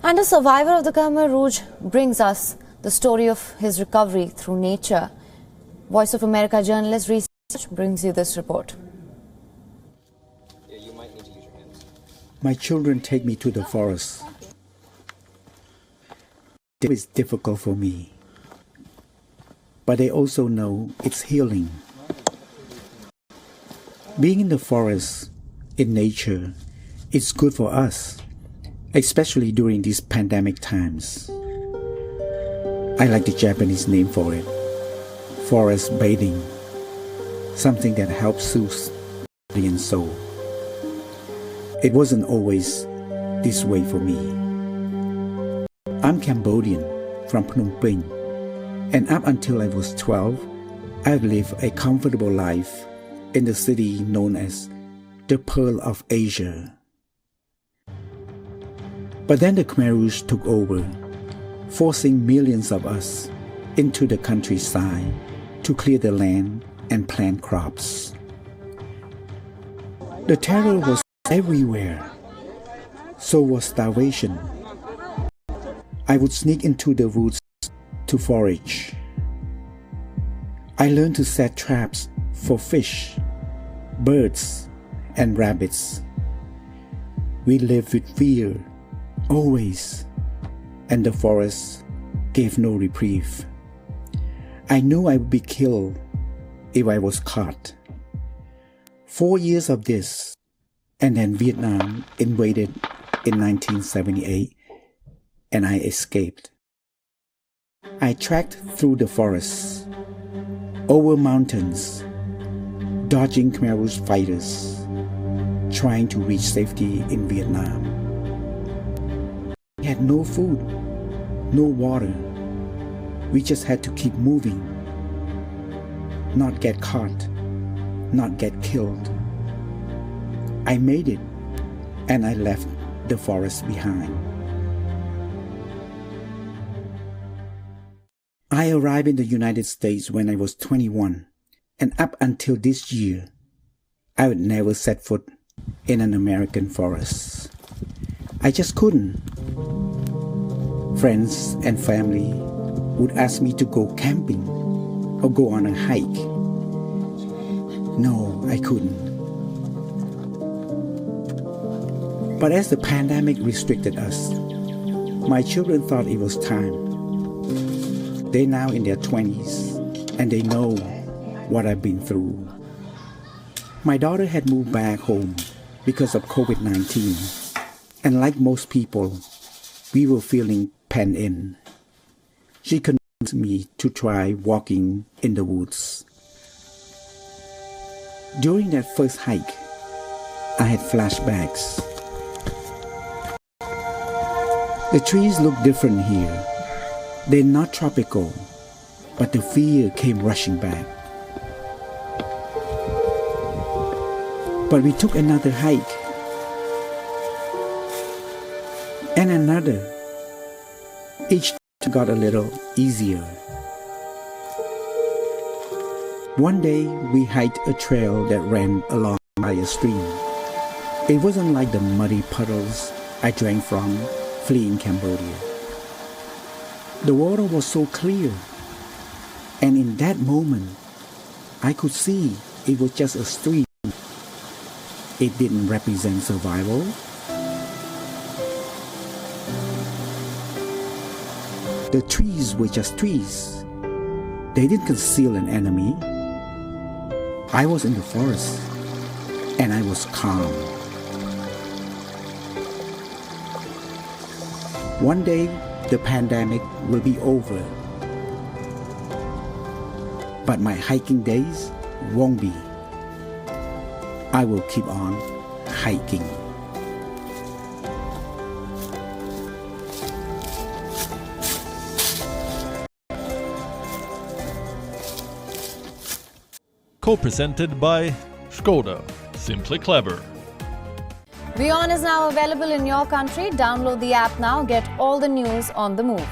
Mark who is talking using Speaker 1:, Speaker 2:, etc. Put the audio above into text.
Speaker 1: And a survivor of the Khmer Rouge brings us the story of his recovery through nature. Voice of America journalist Reasey Poch brings you this report.
Speaker 2: My children take me to the forest. It is difficult for me, but they also know it's healing. Being in the forest, in nature, is good for us, especially during these pandemic times. I like the Japanese name for it, forest bathing, something that helps soothe body and soul. It wasn't always this way for me. I'm Cambodian from Phnom Penh, and up until I was 12, I've lived a comfortable life in the city known as the Pearl of Asia. But then the Khmer Rouge took over, forcing millions of us into the countryside to clear the land and plant crops. The terror was everywhere. So was starvation. I would sneak into the woods to forage. I learned to set traps for fish, birds, and rabbits. We lived with fear, always, and the forest gave no reprieve. I knew I would be killed if I was caught. 4 years of this, and then Vietnam invaded in 1978, and I escaped. I trekked through the forests, over mountains, dodging Khmer Rouge fighters, trying to reach safety in Vietnam. We had no food, no water. We just had to keep moving, not get caught, not get killed. I made it, and I left the forest behind. I arrived in the United States when I was 21, and up until this year, I would never set foot in an American forest. I just couldn't. Friends and family would ask me to go camping or go on a hike. No, I couldn't. But as the pandemic restricted us, my children thought it was time. They're now in their 20s, and they know what I've been through. My daughter had moved back home because of COVID-19, and like most people, we were feeling penned in. She convinced me to try walking in the woods. During that first hike, I had flashbacks. The trees look different here. They're not tropical, but the fear came rushing back. But we took another hike, and another. Each got a little easier. One day, we hiked a trail that ran along by a stream. It wasn't like the muddy puddles I drank from fleeing Cambodia. The water was so clear, and in that moment, I could see it was just a stream. It didn't represent survival. The trees were just trees. They didn't conceal an enemy. I was in the forest, and I was calm. One day, the pandemic will be over. But my hiking days won't be. I will keep on hiking.
Speaker 3: Co-presented by Skoda. Simply clever.
Speaker 1: WION is now available in your country. Download the app now. Get all the news on the move.